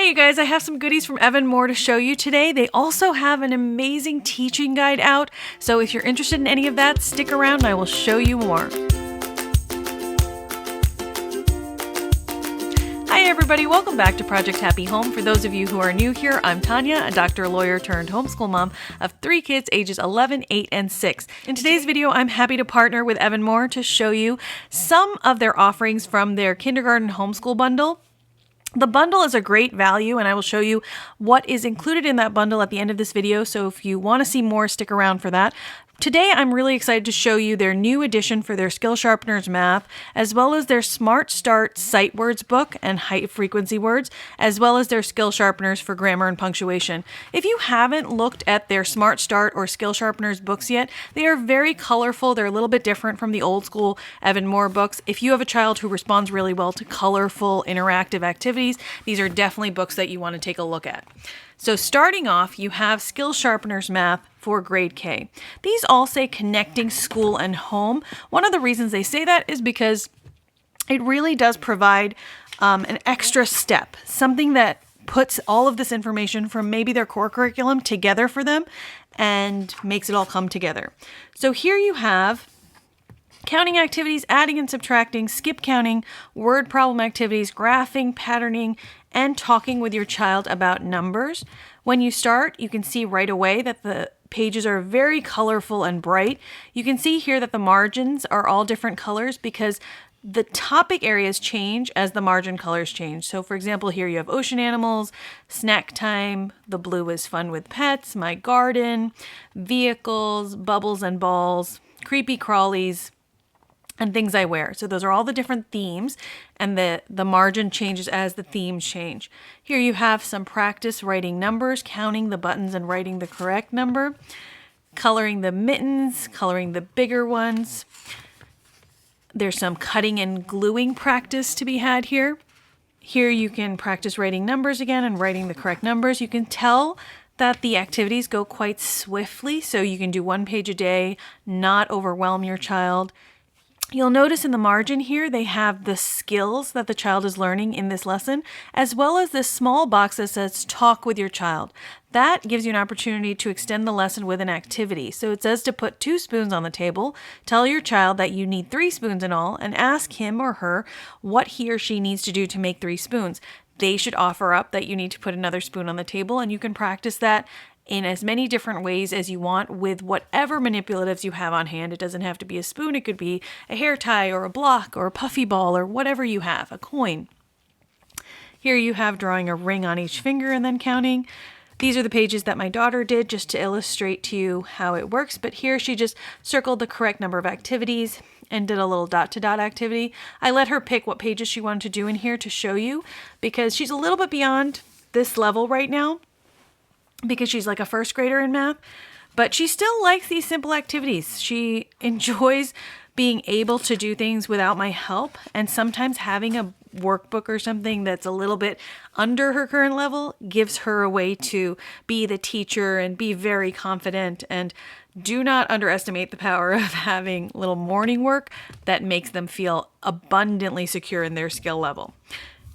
you guys, I have some goodies from Evan-Moor to show you today. They also have an amazing teaching guide out, so if you're interested in any of that, stick around and I will show you more. Hi everybody, welcome back to Project Happy Home. For those of you who are new here, I'm Tanya, a doctor, lawyer turned homeschool mom of 3 kids ages 11, 8, and 6. In today's video, I'm happy to partner with Evan-Moor to show you some of their offerings from their kindergarten homeschool bundle. The bundle is a great value, and I will show you what is included in that bundle at the end of this video, so if you want to see more, stick around for that. Today, I'm really excited to show you their new edition for their Skill Sharpeners math, as well as their Smart Start sight words book and height frequency words, as well as their Skill Sharpeners for grammar and punctuation. If you haven't looked at their Smart Start or Skill Sharpeners books yet, they are very colorful. They're a little bit different from the old school Evan-Moor books. If you have a child who responds really well to colorful, interactive activities, these are definitely books that you want to take a look at. So starting off, you have Skill Sharpeners Math for grade K. These all say connecting school and home. One of the reasons they say that is because it really does provide an extra step, something that puts all of this information from maybe their core curriculum together for them and makes it all come together. So here you have counting activities, adding and subtracting, skip counting, word problem activities, graphing, patterning, and talking with your child about numbers. When you start, you can see right away that the pages are very colorful and bright. You can see here that the margins are all different colors because the topic areas change as the margin colors change. So for example, here you have ocean animals, snack time, the blue is fun with pets, my garden, vehicles, bubbles and balls, creepy crawlies, and things I wear. So those are all the different themes, and the margin changes as the themes change. Here you have some practice writing numbers, counting the buttons and writing the correct number, coloring the mittens, coloring the bigger ones. There's some cutting and gluing practice to be had here. Here you can practice writing numbers again and writing the correct numbers. You can tell that the activities go quite swiftly, so you can do 1 page a day, not overwhelm your child. You'll notice in the margin here, they have the skills that the child is learning in this lesson, as well as this small box that says talk with your child. That gives you an opportunity to extend the lesson with an activity. So it says to put 2 spoons on the table, tell your child that you need 3 spoons in all, and ask him or her what he or she needs to do to make 3 spoons. They should offer up that you need to put another spoon on the table, and you can practice that in as many different ways as you want with whatever manipulatives you have on hand. It doesn't have to be a spoon. It could be a hair tie or a block or a puffy ball or whatever you have, a coin. Here you have drawing a ring on each finger and then counting. These are the pages that my daughter did just to illustrate to you how it works. But here she just circled the correct number of activities and did a little dot-to-dot activity. I let her pick what pages she wanted to do in here to show you because she's a little bit beyond this level right now, because she's like a first grader in math, but she still likes these simple activities. She enjoys being able to do things without my help, and sometimes having a workbook or something that's a little bit under her current level gives her a way to be the teacher and be very confident. And do not underestimate the power of having little morning work that makes them feel abundantly secure in their skill level.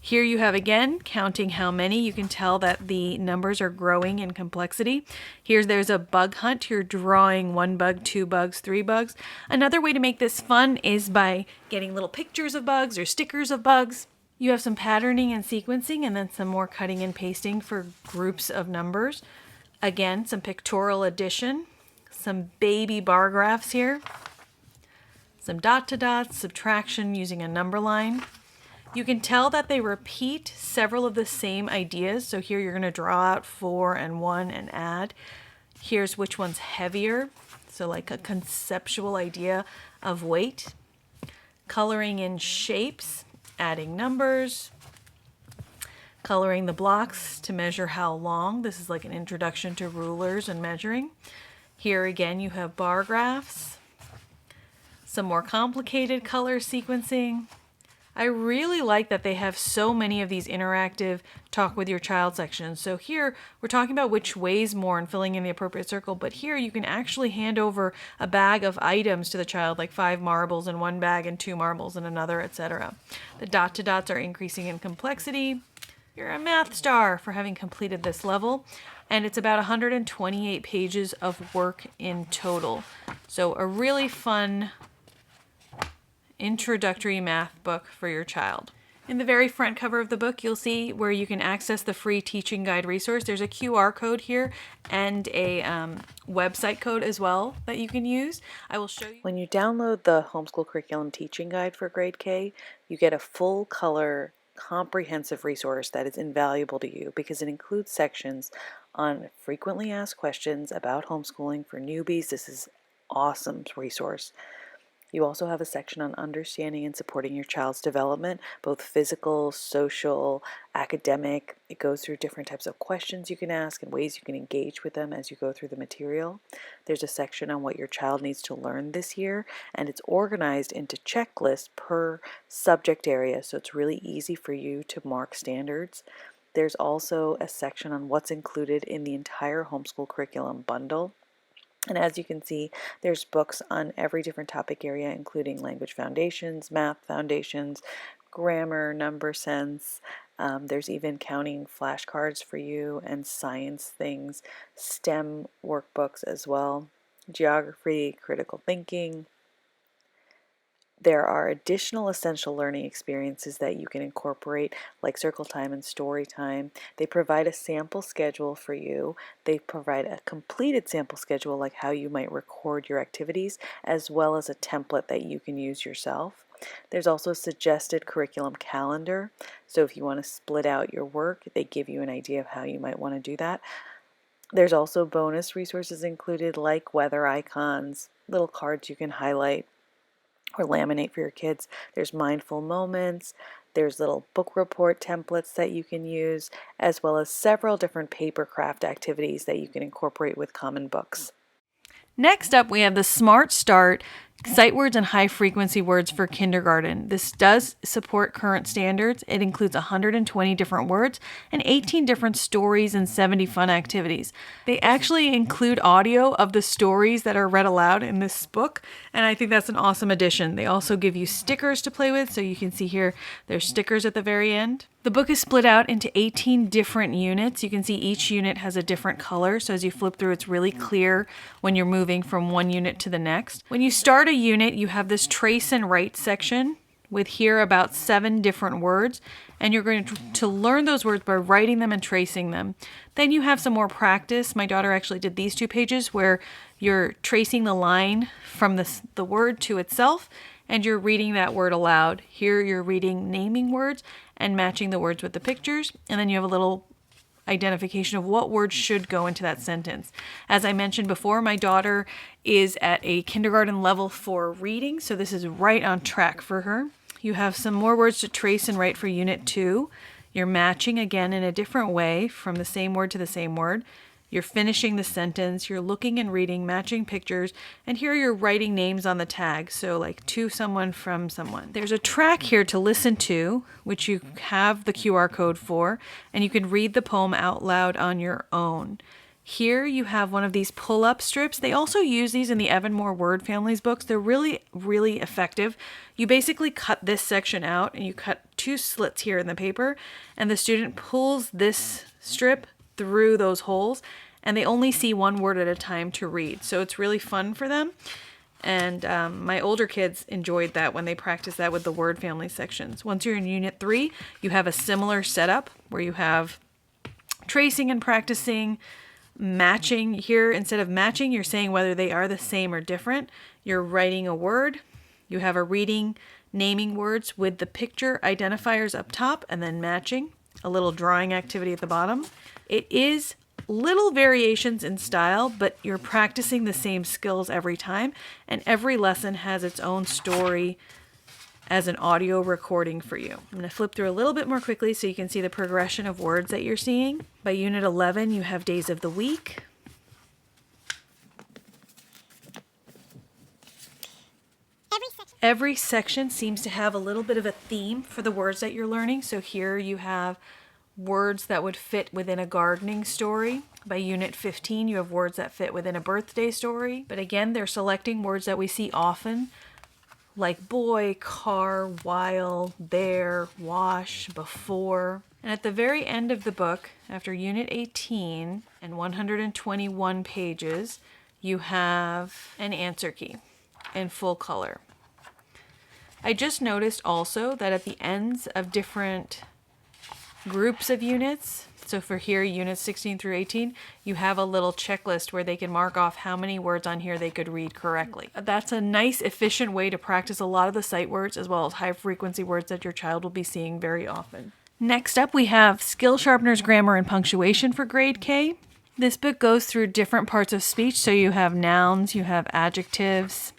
Here you have again, counting how many. You can tell that the numbers are growing in complexity. There's a bug hunt. You're drawing 1 bug, 2 bugs, 3 bugs. Another way to make this fun is by getting little pictures of bugs or stickers of bugs. You have some patterning and sequencing, and then some more cutting and pasting for groups of numbers. Again, some pictorial addition, some baby bar graphs here, some dot-to-dots, subtraction using a number line. You can tell that they repeat several of the same ideas. So here you're going to draw out 4 and 1 and add. Here's which one's heavier. So like a conceptual idea of weight. Coloring in shapes, adding numbers. Coloring the blocks to measure how long. This is like an introduction to rulers and measuring. Here again you have bar graphs. Some more complicated color sequencing. I really like that they have so many of these interactive talk with your child sections. So here we're talking about which weighs more and filling in the appropriate circle, but here you can actually hand over a bag of items to the child, like 5 marbles in one bag and 2 marbles in another, etc. The dot-to-dots are increasing in complexity. You're a math star for having completed this level. And it's about 128 pages of work in total. So a really fun introductory math book for your child. In the very front cover of the book, you'll see where you can access the free teaching guide resource. There's a QR code here and a website code as well that you can use. I will show you. When you download the Homeschool Curriculum Teaching Guide for Grade K, you get a full color comprehensive resource that is invaluable to you because it includes sections on frequently asked questions about homeschooling for newbies. This is an awesome resource. You also have a section on understanding and supporting your child's development, both physical, social, academic. It goes through different types of questions you can ask and ways you can engage with them as you go through the material. There's a section on what your child needs to learn this year, and it's organized into checklists per subject area, so it's really easy for you to mark standards. There's also a section on what's included in the entire homeschool curriculum bundle. And as you can see, there's books on every different topic area, including language foundations, math foundations, grammar, number sense. There's even counting flashcards for you and science things, STEM workbooks as well, geography, critical thinking. There are additional essential learning experiences that you can incorporate, like circle time and story time. They provide a sample schedule for you. They provide a completed sample schedule, like how you might record your activities, as well as a template that you can use yourself. There's also a suggested curriculum calendar. So if you want to split out your work, they give you an idea of how you might want to do that. There's also bonus resources included, like weather icons, little cards you can highlight or laminate for your kids. There's mindful moments, there's little book report templates that you can use, as well as several different paper craft activities that you can incorporate with common books. Next up, we have the Smart Start Sight Words and High Frequency Words for Kindergarten. This does support current standards. It includes 120 different words and 18 different stories and 70 fun activities. They actually include audio of the stories that are read aloud in this book, and I think that's an awesome addition. They also give you stickers to play with, so you can see here there's stickers at the very end. The book is split out into 18 different units. You can see each unit has a different color, so as you flip through, it's really clear when you're moving from one unit to the next. When you start a unit, you have this trace and write section with here about 7 different words, and you're going to learn those words by writing them and tracing them. Then you have some more practice. My daughter actually did these 2 pages where you're tracing the line from the word to itself, and you're reading that word aloud. Here you're reading naming words and matching the words with the pictures, and then you have a little identification of what words should go into that sentence. As I mentioned before, my daughter is at a kindergarten level for reading, so this is right on track for her. You have some more words to trace and write for Unit 2. You're matching again in a different way from the same word to the same word. You're finishing the sentence, you're looking and reading, matching pictures, and here you're writing names on the tag, so like to someone, from someone. There's a track here to listen to, which you have the QR code for, and you can read the poem out loud on your own. Here you have one of these pull-up strips. They also use these in the Evan-Moor Word Families books. They're really, really effective. You basically cut this section out, and you cut 2 slits here in the paper, and the student pulls this strip through those holes, and they only see one word at a time to read. So it's really fun for them. And my older kids enjoyed that when they practiced that with the word family sections. Once you're in Unit 3, you have a similar setup where you have tracing and practicing, matching. Here, instead of matching, you're saying whether they are the same or different. You're writing a word. You have a reading, naming words with the picture identifiers up top, and then matching. A little drawing activity at the bottom. It is little variations in style, but you're practicing the same skills every time, and every lesson has its own story as an audio recording for you. I'm going to flip through a little bit more quickly so you can see the progression of words that you're seeing. By Unit 11, you have days of the week. Every section seems to have a little bit of a theme for the words that you're learning. So here you have words that would fit within a gardening story. By Unit 15, you have words that fit within a birthday story. But again, they're selecting words that we see often, like boy, car, while, bear, wash, before. And at the very end of the book, after Unit 18 and 121 pages, you have an answer key in full color. I just noticed also that at the ends of different groups of units, so for here, units 16 through 18, you have a little checklist where they can mark off how many words on here they could read correctly. That's a nice, efficient way to practice a lot of the sight words as well as high frequency words that your child will be seeing very often. Next up, we have Skill Sharpeners, Grammar, and Punctuation for Grade K. This book goes through different parts of speech, so you have nouns, you have adjectives,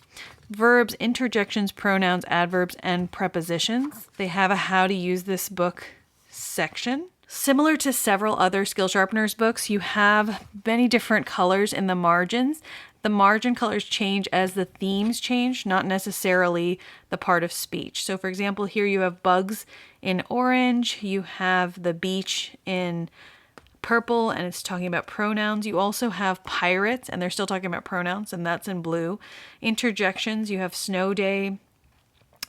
verbs, interjections, pronouns, adverbs, and prepositions. They have a how to use this book section. Similar to several other Skill Sharpeners books, you have many different colors in the margins. The margin colors change as the themes change, not necessarily the part of speech. So for example, here you have bugs in orange, you have the beach in purple, and it's talking about pronouns. You also have pirates, and they're still talking about pronouns, and that's in blue. Interjections, you have snow day.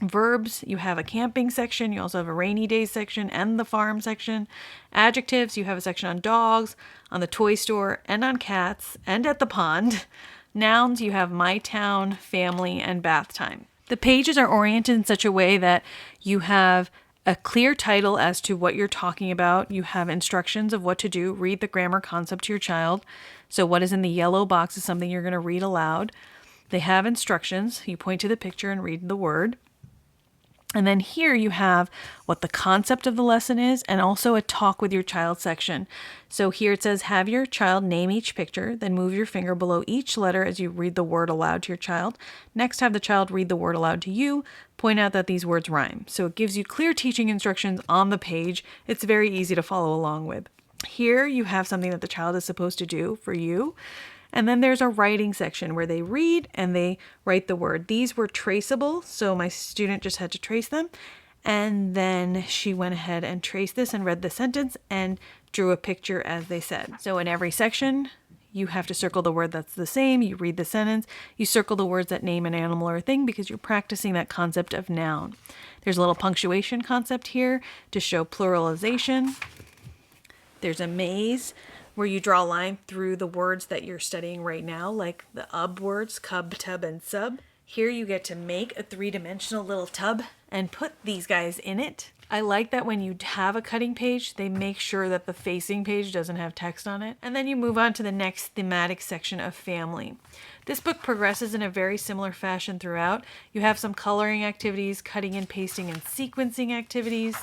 Verbs, you have a camping section, you also have a rainy days section and the farm section. Adjectives, you have a section on dogs, on the toy store, and on cats, and at the pond. Nouns, you have my town, family, and bath time. The pages are oriented in such a way that you have a clear title as to what you're talking about. You have instructions of what to do. Read the grammar concept to your child. So what is in the yellow box is something you're going to read aloud. They have instructions. You point to the picture and read the word. And then here you have what the concept of the lesson is and also a talk with your child section. So here it says, have your child name each picture, then move your finger below each letter as you read the word aloud to your child. Next, have the child read the word aloud to you. Point out that these words rhyme. So it gives you clear teaching instructions on the page. It's very easy to follow along with. Here you have something that the child is supposed to do for you. And then there's a writing section where they read and they write the word. These were traceable, so my student just had to trace them. And then she went ahead and traced this and read the sentence and drew a picture as they said. So in every section, you have to circle the word that's the same. You read the sentence. You circle the words that name an animal or a thing because you're practicing that concept of noun. There's a little punctuation concept here to show pluralization. There's a maze where you draw a line through the words that you're studying right now, like the words, cub, tub, and sub. Here you get to make a three-dimensional little tub and put these guys in it. I like that when you have a cutting page, they make sure that the facing page doesn't have text on it. And then you move on to the next thematic section of family. This book progresses in a very similar fashion throughout. You have some coloring activities, cutting and pasting and sequencing activities.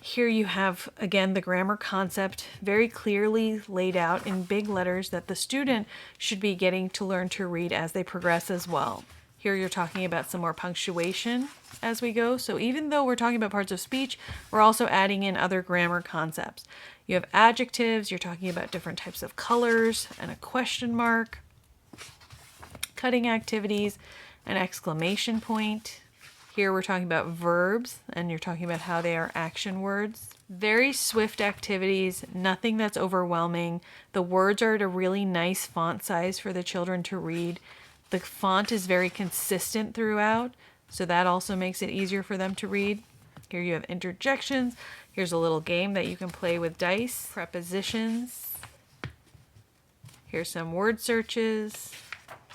Here you have, again, the grammar concept very clearly laid out in big letters that the student should be getting to learn to read as they progress as well. Here you're talking about some more punctuation as we go. So even though we're talking about parts of speech, we're also adding in other grammar concepts. You have adjectives, you're talking about different types of colors and a question mark, cutting activities, an exclamation point. Here we're talking about verbs, and you're talking about how they are action words. Very swift activities, nothing that's overwhelming. The words are at a really nice font size for the children to read. The font is very consistent throughout, so that also makes it easier for them to read. Here you have interjections. Here's a little game that you can play with dice. Prepositions. Here's some word searches.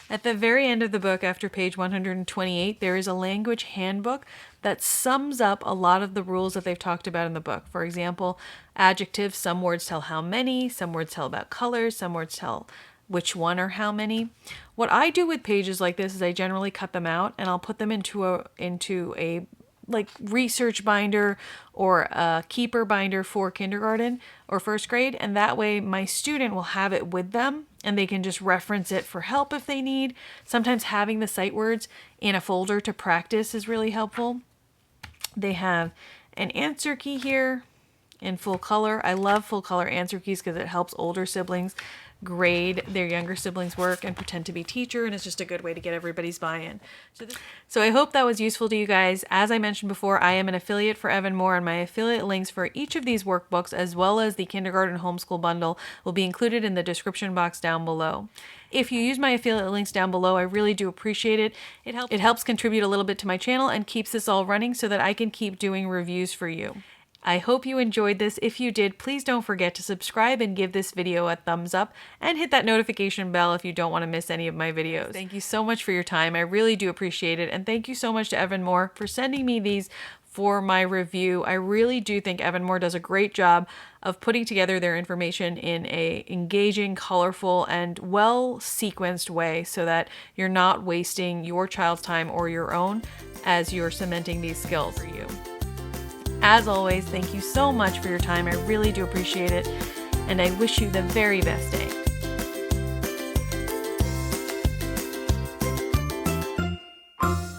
At the very end of the book, after page 128, there is a language handbook that sums up a lot of the rules that they've talked about in the book. For example, adjectives, some words tell how many, some words tell about colors, some words tell which one or how many. What I do with pages like this is I generally cut them out and I'll put them into a like research binder or a keeper binder for kindergarten or first grade, and that way my student will have it with them and they can just reference it for help if they need. Sometimes having the sight words in a folder to practice is really helpful. They have an answer key here in full color. I love full color answer keys because it helps older siblings grade their younger siblings' work and pretend to be teacher, and it's just a good way to get everybody's buy-in. So I hope that was useful to you guys. As I mentioned before, I am an affiliate for Evan-Moor, and my affiliate links for each of these workbooks, as well as the kindergarten homeschool bundle, will be included in the description box down below. If you use my affiliate links down below, I really do appreciate it. It helps contribute a little bit to my channel and keeps this all running so that I can keep doing reviews for you. I hope you enjoyed this. If you did, please don't forget to subscribe and give this video a thumbs up and hit that notification bell if you don't want to miss any of my videos. Thank you so much for your time. I really do appreciate it. And thank you so much to Evan-Moor for sending me these for my review. I really do think Evan-Moor does a great job of putting together their information in a engaging, colorful, and well sequenced way so that you're not wasting your child's time or your own as you're cementing these skills for you. As always, thank you so much for your time. I really do appreciate it, and I wish you the very best day.